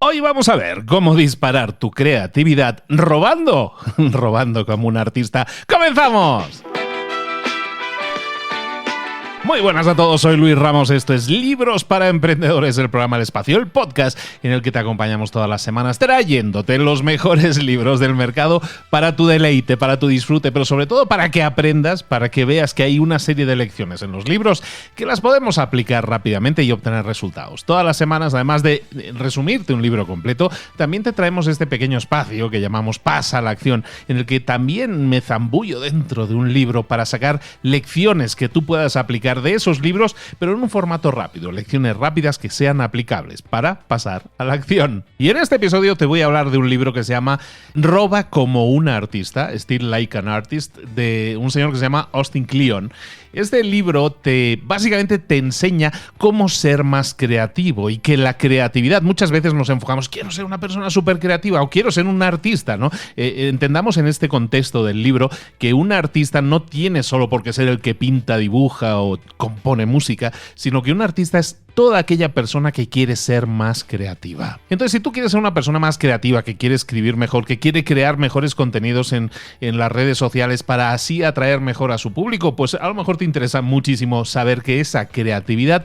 Hoy vamos a ver cómo disparar tu creatividad robando como un artista. ¡Comenzamos! Muy buenas a todos, soy Luis Ramos, esto es Libros para Emprendedores, el programa El Espacio, el podcast en el que te acompañamos todas las semanas trayéndote los mejores libros del mercado para tu deleite, para tu disfrute, pero sobre todo para que aprendas, para que veas que hay una serie de lecciones en los libros que las podemos aplicar rápidamente y obtener resultados. Todas las semanas, además de resumirte un libro completo, también te traemos este pequeño espacio que llamamos Pasa a la Acción, en el que también me zambullo dentro de un libro para sacar lecciones que tú puedas aplicar de esos libros, pero en un formato rápido, lecciones rápidas que sean aplicables para pasar a la acción. Y en este episodio te voy a hablar de un libro que se llama Roba como un artista, Steal Like an Artist, de un señor que se llama Austin Kleon. Este libro básicamente te enseña cómo ser más creativo y que la creatividad, muchas veces nos enfocamos, quiero ser una persona súper creativa o quiero ser un artista, ¿no? Entendamos en este contexto del libro que un artista no tiene solo por qué ser el que pinta, dibuja o compone música, sino que un artista es toda aquella persona que quiere ser más creativa. Entonces, si tú quieres ser una persona más creativa, que quiere escribir mejor, que quiere crear mejores contenidos en las redes sociales para así atraer mejor a su público, pues a lo mejor te interesa muchísimo saber que esa creatividad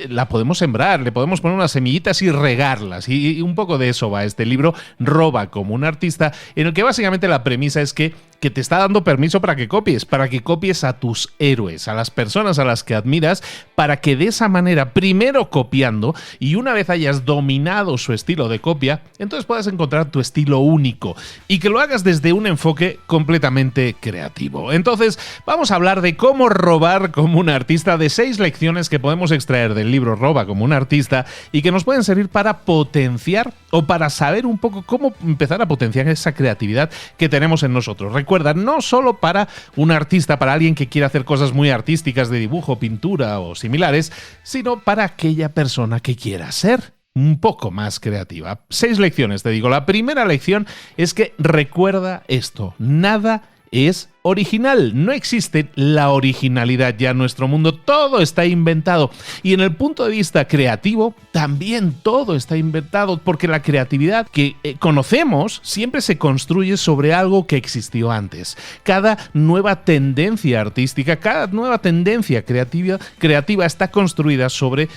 la podemos sembrar, le podemos poner unas semillitas y regarlas. Y un poco de eso va este libro, Roba como un artista, en el que básicamente la premisa es que te está dando permiso para que copies a tus héroes, a las personas a las que admiras, para que de esa manera, primero copiando, y una vez hayas dominado su estilo de copia, entonces puedas encontrar tu estilo único y que lo hagas desde un enfoque completamente creativo. Entonces, vamos a hablar de cómo robar como un artista, de 6 lecciones que podemos extraer del libro Roba como un artista y que nos pueden servir para potenciar o para saber un poco cómo empezar a potenciar esa creatividad que tenemos en nosotros. Recuerda, no solo para un artista, para alguien que quiera hacer cosas muy artísticas de dibujo, pintura o similares, sino para aquella persona que quiera ser un poco más creativa. 6 lecciones, te digo. La primera lección es que recuerda esto: nada es original. No existe la originalidad ya en nuestro mundo. Todo está inventado. Y en el punto de vista creativo, también todo está inventado, porque la creatividad que conocemos siempre se construye sobre algo que existió antes. Cada nueva tendencia artística, cada nueva tendencia creativa está construida sobre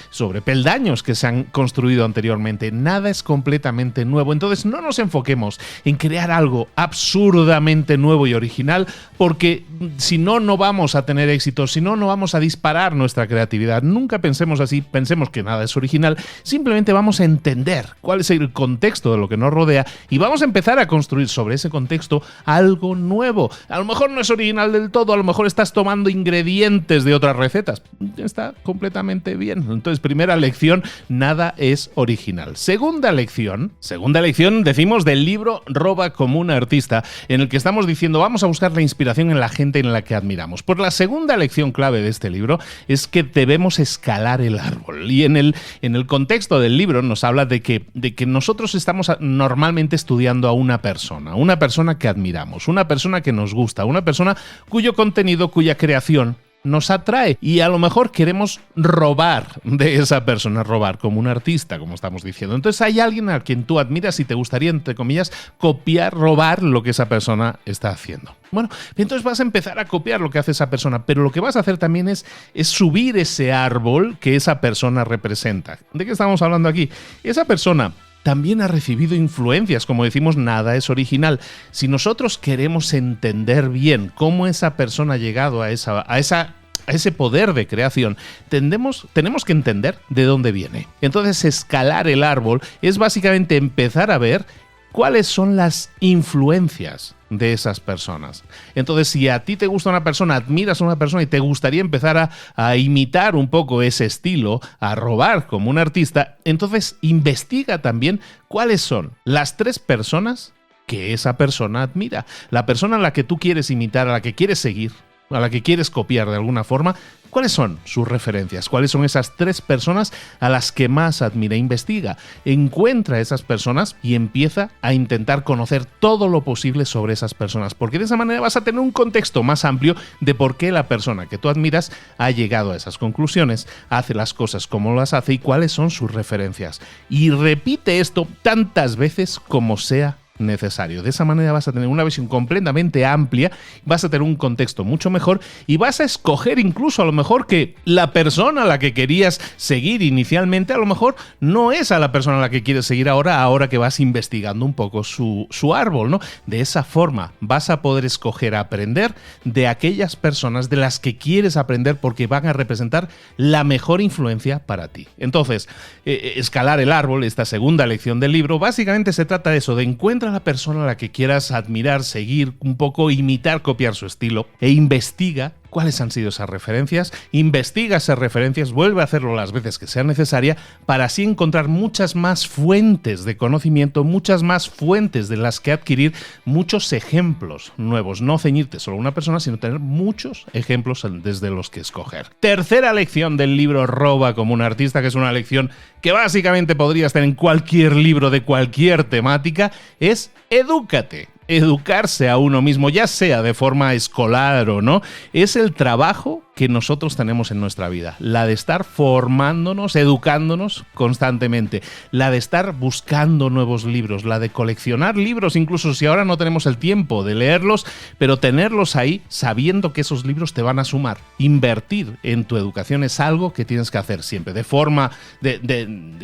peldaños que se han construido anteriormente. Nada es completamente nuevo. Entonces, no nos enfoquemos en crear algo absurdamente nuevo y original, porque si no, no vamos a tener éxito, si no, no vamos a disparar nuestra creatividad. Nunca pensemos así, pensemos que nada es original, simplemente vamos a entender cuál es el contexto de lo que nos rodea y vamos a empezar a construir sobre ese contexto algo nuevo. A lo mejor no es original del todo, a lo mejor estás tomando ingredientes de otras recetas. Está completamente bien. Entonces, primera lección, nada es original. Segunda lección, decimos del libro Roba como un artista, en el que estamos diciendo, vamos a buscar la inspiración en la gente en la que admiramos. Pues la segunda lección clave de este libro es que debemos escalar el árbol. Y en el contexto del libro nos habla de que nosotros estamos normalmente estudiando a una persona que admiramos, una persona que nos gusta, una persona cuyo contenido, cuya creación nos atrae, y a lo mejor queremos robar de esa persona, robar como un artista, como estamos diciendo. Entonces hay alguien a quien tú admiras y te gustaría, entre comillas, copiar, robar lo que esa persona está haciendo. Bueno, entonces vas a empezar a copiar lo que hace esa persona, pero lo que vas a hacer también es subir ese árbol que esa persona representa. ¿De qué estamos hablando aquí? Esa persona también ha recibido influencias, como decimos, nada es original. Si nosotros queremos entender bien cómo esa persona ha llegado a ese poder de creación, tenemos que entender de dónde viene. Entonces, escalar el árbol es básicamente empezar a ver cuáles son las influencias de esas personas. Entonces, si a ti te gusta una persona, admiras a una persona y te gustaría empezar a imitar un poco ese estilo, a robar como un artista, entonces investiga también cuáles son las 3 personas que esa persona admira. La persona a la que tú quieres imitar, a la que quieres seguir, a la que quieres copiar de alguna forma, ¿cuáles son sus referencias? ¿Cuáles son esas 3 personas a las que más admira? Investiga, encuentra a esas personas y empieza a intentar conocer todo lo posible sobre esas personas, porque de esa manera vas a tener un contexto más amplio de por qué la persona que tú admiras ha llegado a esas conclusiones, hace las cosas como las hace y cuáles son sus referencias. Y repite esto tantas veces como sea necesario. De esa manera vas a tener una visión completamente amplia, vas a tener un contexto mucho mejor y vas a escoger incluso a lo mejor que la persona a la que querías seguir inicialmente a lo mejor no es a la persona a la que quieres seguir ahora que vas investigando un poco su árbol, ¿no? De esa forma vas a poder escoger aprender de aquellas personas de las que quieres aprender porque van a representar la mejor influencia para ti. Entonces, escalar el árbol, esta segunda lección del libro, básicamente se trata de eso, de encuentra a la persona a la que quieras admirar, seguir, un poco imitar, copiar su estilo e investiga cuáles han sido esas referencias, investiga esas referencias, vuelve a hacerlo las veces que sea necesaria para así encontrar muchas más fuentes de conocimiento, muchas más fuentes de las que adquirir, muchos ejemplos nuevos, no ceñirte solo a una persona, sino tener muchos ejemplos desde los que escoger. Tercera lección del libro Roba como un artista, que es una lección que básicamente podría estar en cualquier libro de cualquier temática, es edúcate. Educarse a uno mismo, ya sea de forma escolar o no, es el trabajo que nosotros tenemos en nuestra vida, la de estar formándonos, educándonos constantemente, la de estar buscando nuevos libros, la de coleccionar libros, incluso si ahora no tenemos el tiempo de leerlos, pero tenerlos ahí sabiendo que esos libros te van a sumar. Invertir en tu educación es algo que tienes que hacer siempre, de forma,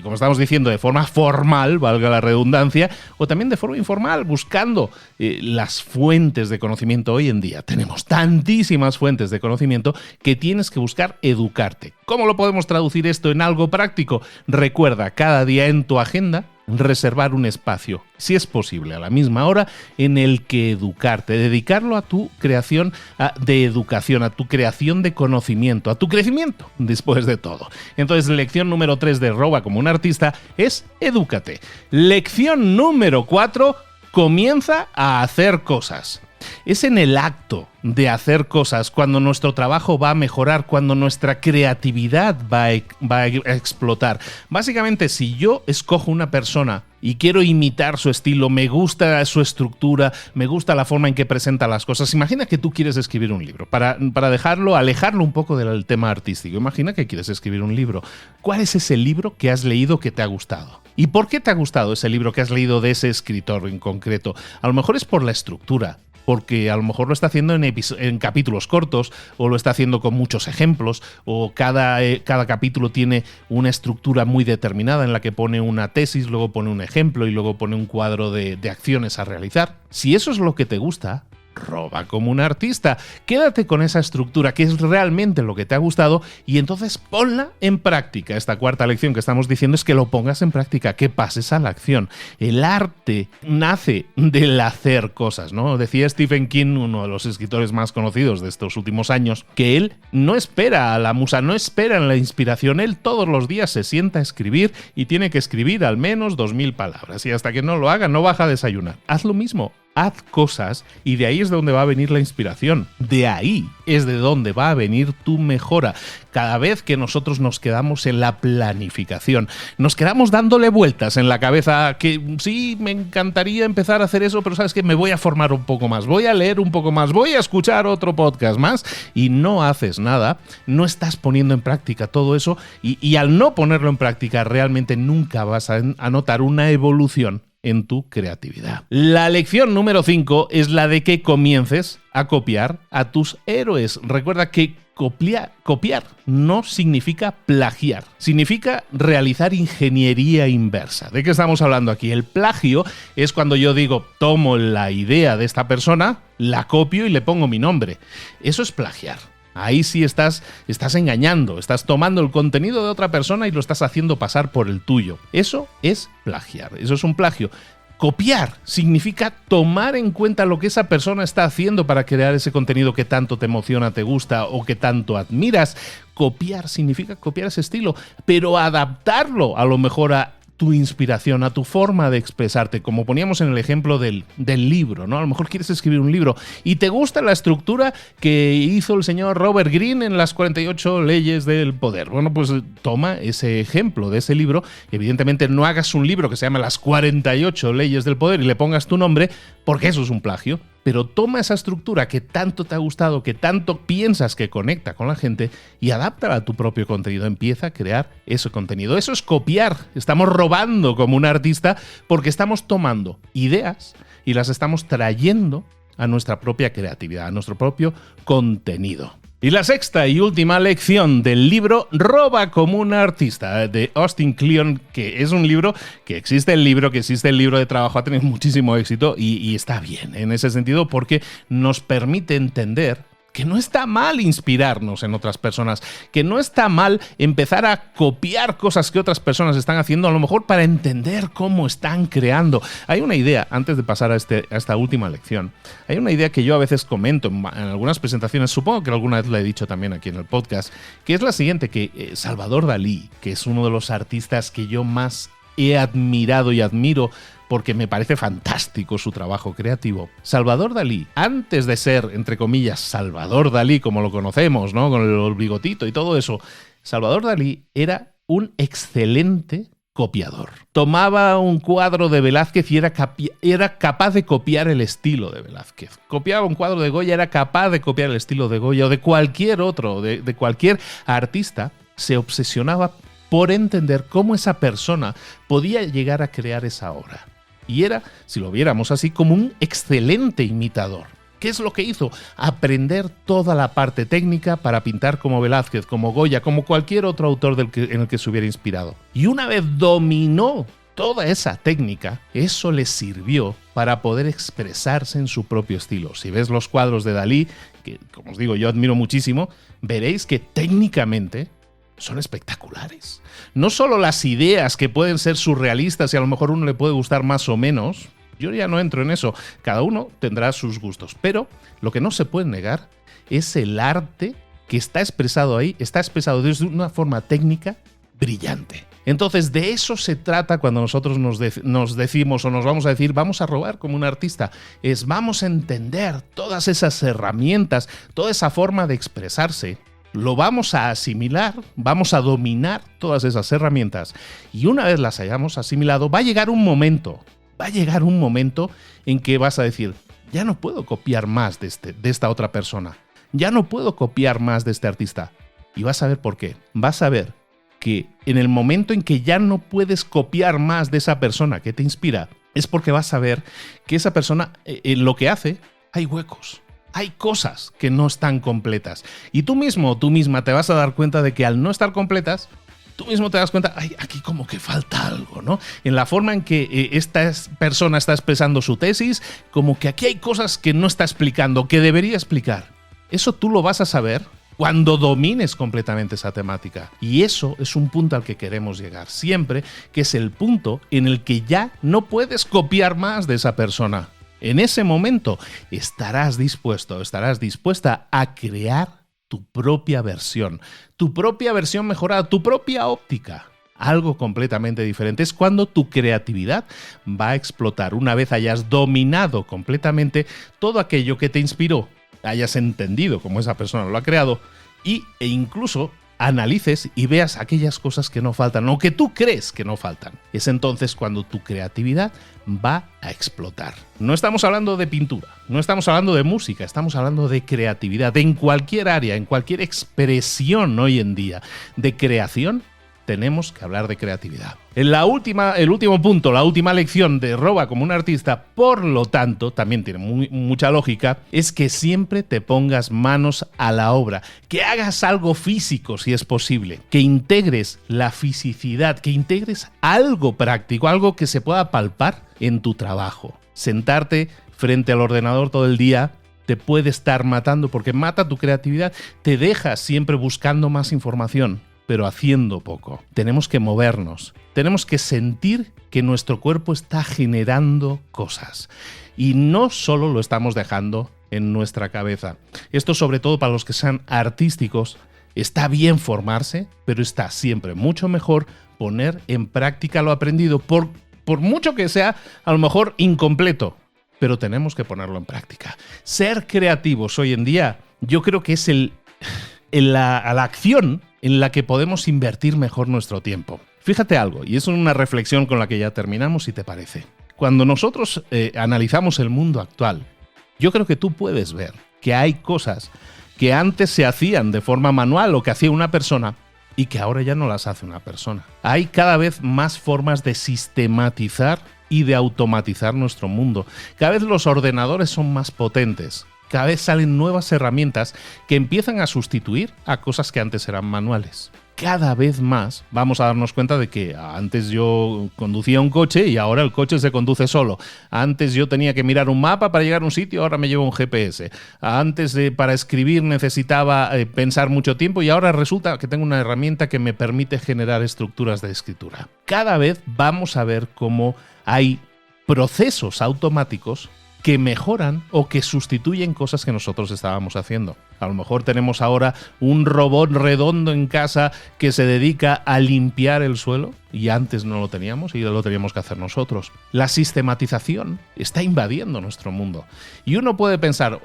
como estamos diciendo, de forma formal, valga la redundancia, o también de forma informal, buscando las fuentes de conocimiento. Hoy en día tenemos tantísimas fuentes de conocimiento que tienes que buscar educarte. ¿Cómo lo podemos traducir esto en algo práctico? Recuerda cada día en tu agenda reservar un espacio, si es posible, a la misma hora, en el que educarte, dedicarlo a tu creación de educación, a tu creación de conocimiento, a tu crecimiento, después de todo. Entonces, lección número 3 de Roba como un artista es edúcate. Lección número 4, comienza a hacer cosas. Es en el acto de hacer cosas cuando nuestro trabajo va a mejorar, cuando nuestra creatividad va a explotar. Básicamente, si yo escojo una persona y quiero imitar su estilo, me gusta su estructura, me gusta la forma en que presenta las cosas. Imagina que tú quieres escribir un libro, para alejarlo un poco del tema artístico. Imagina que quieres escribir un libro. ¿Cuál es ese libro que has leído que te ha gustado? ¿Y por qué te ha gustado ese libro que has leído de ese escritor en concreto? A lo mejor es por la estructura, porque a lo mejor lo está haciendo en capítulos cortos, o lo está haciendo con muchos ejemplos, o cada capítulo tiene una estructura muy determinada en la que pone una tesis, luego pone un ejemplo y luego pone un cuadro de acciones a realizar. Si eso es lo que te gusta, roba como un artista. Quédate con esa estructura que es realmente lo que te ha gustado y entonces ponla en práctica. Esta cuarta lección que estamos diciendo es que lo pongas en práctica, que pases a la acción. El arte nace del hacer cosas, ¿no? Decía Stephen King, uno de los escritores más conocidos de estos últimos años, que él no espera a la musa, no espera en la inspiración. Él todos los días se sienta a escribir y tiene que escribir al menos 2000 palabras. Y hasta que no lo haga, no baja a desayunar. Haz lo mismo. Haz cosas y de ahí es de donde va a venir la inspiración. De ahí es de donde va a venir tu mejora. Cada vez que nosotros nos quedamos en la planificación, nos quedamos dándole vueltas en la cabeza que sí, me encantaría empezar a hacer eso, pero sabes que me voy a formar un poco más, voy a leer un poco más, voy a escuchar otro podcast más y no haces nada, no estás poniendo en práctica todo eso y al no ponerlo en práctica realmente nunca vas a notar una evolución en tu creatividad. La lección número 5 es la de que comiences a copiar a tus héroes. Recuerda que copiar no significa plagiar, significa realizar ingeniería inversa. ¿De qué estamos hablando aquí? El plagio es cuando yo digo, tomo la idea de esta persona, la copio y le pongo mi nombre. Eso es plagiar. Ahí sí estás engañando, estás tomando el contenido de otra persona y lo estás haciendo pasar por el tuyo. Eso es plagiar, eso es un plagio. Copiar significa tomar en cuenta lo que esa persona está haciendo para crear ese contenido que tanto te emociona, te gusta o que tanto admiras. Copiar significa copiar ese estilo, pero adaptarlo a lo mejor a tu inspiración, a tu forma de expresarte, como poníamos en el ejemplo del libro, ¿no? A lo mejor quieres escribir un libro y te gusta la estructura que hizo el señor Robert Greene en las 48 leyes del poder. Bueno, pues toma ese ejemplo de ese libro. Evidentemente no hagas un libro que se llama Las 48 leyes del poder y le pongas tu nombre, porque eso es un plagio. Pero toma esa estructura que tanto te ha gustado, que tanto piensas que conecta con la gente y adáptala a tu propio contenido. Empieza a crear ese contenido. Eso es copiar. Estamos robando como un artista porque estamos tomando ideas y las estamos trayendo a nuestra propia creatividad, a nuestro propio contenido. Y la sexta y última lección del libro Roba como un artista, de Austin Kleon, que es un libro que existe el libro de trabajo, ha tenido muchísimo éxito y está bien en ese sentido porque nos permite entender que no está mal inspirarnos en otras personas, que no está mal empezar a copiar cosas que otras personas están haciendo, a lo mejor para entender cómo están creando. Hay una idea, antes de pasar a esta última lección, hay una idea que yo a veces comento en algunas presentaciones, supongo que alguna vez la he dicho también aquí en el podcast, que es la siguiente, que Salvador Dalí, que es uno de los artistas que yo más he admirado y admiro, porque me parece fantástico su trabajo creativo. Salvador Dalí, antes de ser, entre comillas, Salvador Dalí, como lo conocemos, ¿no? Con el bigotito y todo eso, Salvador Dalí era un excelente copiador. Tomaba un cuadro de Velázquez y era capaz de copiar el estilo de Velázquez. Copiaba un cuadro de Goya, era capaz de copiar el estilo de Goya o de cualquier otro, de cualquier artista. Se obsesionaba por entender cómo esa persona podía llegar a crear esa obra. Y era, si lo viéramos así, como un excelente imitador. ¿Qué es lo que hizo? Aprender toda la parte técnica para pintar como Velázquez, como Goya, como cualquier otro autor en el que se hubiera inspirado. Y una vez dominó toda esa técnica, eso le sirvió para poder expresarse en su propio estilo. Si ves los cuadros de Dalí, que como os digo yo admiro muchísimo, veréis que técnicamente son espectaculares. No solo las ideas que pueden ser surrealistas y a lo mejor uno le puede gustar más o menos, yo ya no entro en eso, cada uno tendrá sus gustos, pero lo que no se puede negar es el arte que está expresado ahí, está expresado de una forma técnica brillante. Entonces de eso se trata cuando nosotros nos decimos o nos vamos a decir vamos a robar como un artista, es vamos a entender todas esas herramientas, toda esa forma de expresarse. Lo vamos a asimilar, vamos a dominar todas esas herramientas y una vez las hayamos asimilado va a llegar un momento en que vas a decir ya no puedo copiar más de esta otra persona, ya no puedo copiar más de este artista y vas a ver por qué, vas a ver que en el momento en que ya no puedes copiar más de esa persona que te inspira es porque vas a ver que esa persona en lo que hace hay huecos. Hay cosas que no están completas. Y tú misma te vas a dar cuenta de que al no estar completas, tú mismo te das cuenta, ay, aquí como que falta algo, ¿no? En la forma en que esta persona está expresando su tesis, como que aquí hay cosas que no está explicando, que debería explicar. Eso tú lo vas a saber cuando domines completamente esa temática. Y eso es un punto al que queremos llegar siempre, que es el punto en el que ya no puedes copiar más de esa persona. En ese momento estarás dispuesta a crear tu propia versión mejorada, tu propia óptica. Algo completamente diferente. Es cuando tu creatividad va a explotar. Una vez hayas dominado completamente todo aquello que te inspiró, hayas entendido cómo esa persona lo ha creado e incluso analices y veas aquellas cosas que no faltan o que tú crees que no faltan. Es entonces cuando tu creatividad va a explotar. No estamos hablando de pintura, no estamos hablando de música, estamos hablando de creatividad. En cualquier área, en cualquier expresión hoy en día de creación, tenemos que hablar de creatividad. El último punto, la última lección de Roba como un artista, por lo tanto, también tiene mucha lógica, es que siempre te pongas manos a la obra, que hagas algo físico si es posible, que integres la fisicidad, que integres algo práctico, algo que se pueda palpar en tu trabajo. Sentarte frente al ordenador todo el día te puede estar matando porque mata tu creatividad, te deja siempre buscando más información, pero haciendo poco. Tenemos que movernos, tenemos que sentir que nuestro cuerpo está generando cosas y no solo lo estamos dejando en nuestra cabeza. Esto sobre todo para los que sean artísticos, está bien formarse, pero está siempre mucho mejor poner en práctica lo aprendido, por mucho que sea a lo mejor incompleto, pero tenemos que ponerlo en práctica. Ser creativos hoy en día, yo creo que es la acción en la que podemos invertir mejor nuestro tiempo. Fíjate algo, y es una reflexión con la que ya terminamos, si te parece. Cuando nosotros analizamos el mundo actual, yo creo que tú puedes ver que hay cosas que antes se hacían de forma manual o que hacía una persona y que ahora ya no las hace una persona. Hay cada vez más formas de sistematizar y de automatizar nuestro mundo. Cada vez los ordenadores son más potentes. Cada vez salen nuevas herramientas que empiezan a sustituir a cosas que antes eran manuales. Cada vez más vamos a darnos cuenta de que antes yo conducía un coche y ahora el coche se conduce solo. Antes yo tenía que mirar un mapa para llegar a un sitio, ahora me llevo un GPS. Antes para escribir necesitaba pensar mucho tiempo y ahora resulta que tengo una herramienta que me permite generar estructuras de escritura. Cada vez vamos a ver cómo hay procesos automáticos que mejoran o que sustituyen cosas que nosotros estábamos haciendo. A lo mejor tenemos ahora un robot redondo en casa que se dedica a limpiar el suelo y antes no lo teníamos y lo teníamos que hacer nosotros. La sistematización está invadiendo nuestro mundo. Y uno puede pensar,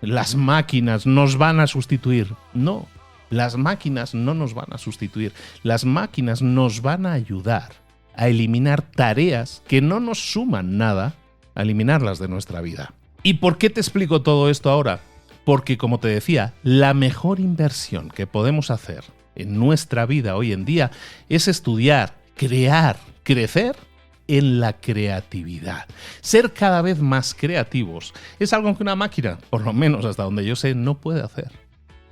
las máquinas nos van a sustituir. No, las máquinas no nos van a sustituir. Las máquinas nos van a ayudar a eliminar tareas que no nos suman nada, a eliminarlas de nuestra vida. ¿Y por qué te explico todo esto ahora? Porque, como te decía, la mejor inversión que podemos hacer en nuestra vida hoy en día es estudiar, crear, crecer en la creatividad. Ser cada vez más creativos es algo que una máquina, por lo menos hasta donde yo sé, no puede hacer.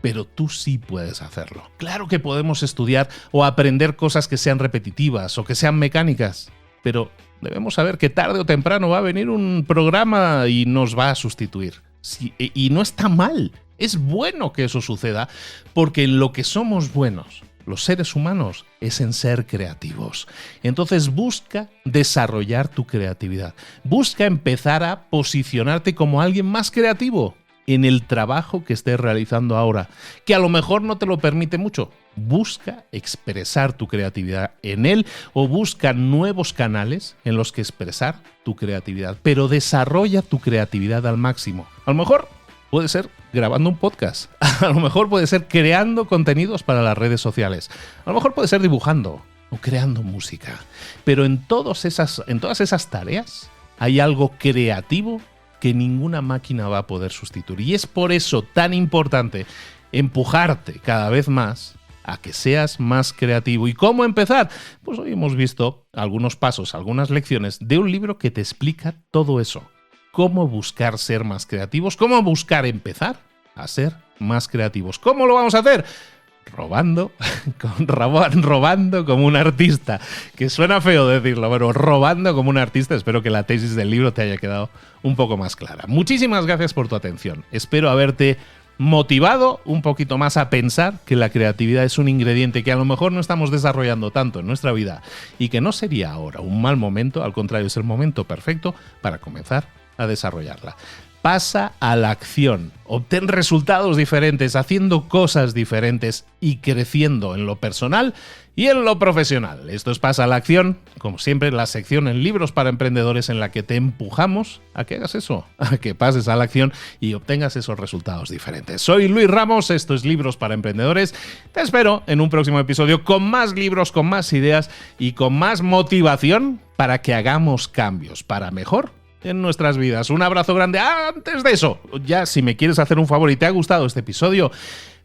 Pero tú sí puedes hacerlo. Claro que podemos estudiar o aprender cosas que sean repetitivas o que sean mecánicas, pero debemos saber que tarde o temprano va a venir un programa y nos va a sustituir. Sí, y no está mal. Es bueno que eso suceda, porque en lo que somos buenos, los seres humanos, es en ser creativos. Entonces busca desarrollar tu creatividad. Busca empezar a posicionarte como alguien más creativo en el trabajo que estés realizando ahora, que a lo mejor no te lo permite mucho. Busca expresar tu creatividad en él o busca nuevos canales en los que expresar tu creatividad, pero desarrolla tu creatividad al máximo. A lo mejor puede ser grabando un podcast, a lo mejor puede ser creando contenidos para las redes sociales, a lo mejor puede ser dibujando o creando música, pero en todas esas tareas hay algo creativo que ninguna máquina va a poder sustituir. Y es por eso tan importante empujarte cada vez más a que seas más creativo. ¿Y cómo empezar? Pues hoy hemos visto algunos pasos, algunas lecciones de un libro que te explica todo eso. Cómo buscar ser más creativos, cómo buscar empezar a ser más creativos. ¿Cómo lo vamos a hacer? Robando como un artista, que suena feo decirlo, pero robando como un artista. Espero que la tesis del libro te haya quedado un poco más clara. Muchísimas gracias por tu atención. Espero haberte motivado un poquito más a pensar que la creatividad es un ingrediente que a lo mejor no estamos desarrollando tanto en nuestra vida y que no sería ahora un mal momento, al contrario, es el momento perfecto para comenzar a desarrollarla. Pasa a la acción, obtén resultados diferentes, haciendo cosas diferentes y creciendo en lo personal y en lo profesional. Esto es Pasa a la Acción, como siempre, la sección en Libros para Emprendedores en la que te empujamos a que hagas eso, a que pases a la acción y obtengas esos resultados diferentes. Soy Luis Ramos, esto es Libros para Emprendedores. Te espero en un próximo episodio con más libros, con más ideas y con más motivación para que hagamos cambios para mejor en nuestras vidas. Un abrazo grande. Antes de eso, ya si me quieres hacer un favor y te ha gustado este episodio,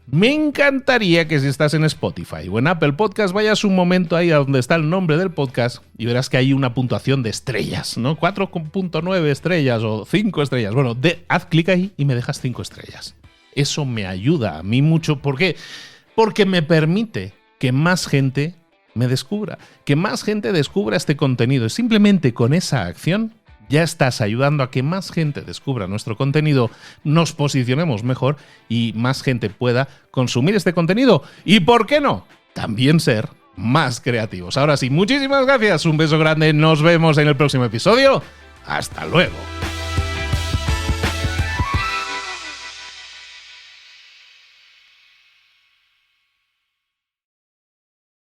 me encantaría que si estás en Spotify o en Apple Podcast vayas un momento ahí a donde está el nombre del podcast y verás que hay una puntuación de estrellas, ¿no? 4.9 estrellas o 5 estrellas. Bueno, haz clic ahí y me dejas 5 estrellas. Eso me ayuda a mí mucho. ¿Por qué? Porque me permite que más gente me descubra, que más gente descubra este contenido. Simplemente con esa acción ya estás ayudando a que más gente descubra nuestro contenido, nos posicionemos mejor y más gente pueda consumir este contenido. Y, ¿por qué no?, también ser más creativos. Ahora sí, muchísimas gracias, un beso grande, nos vemos en el próximo episodio. ¡Hasta luego!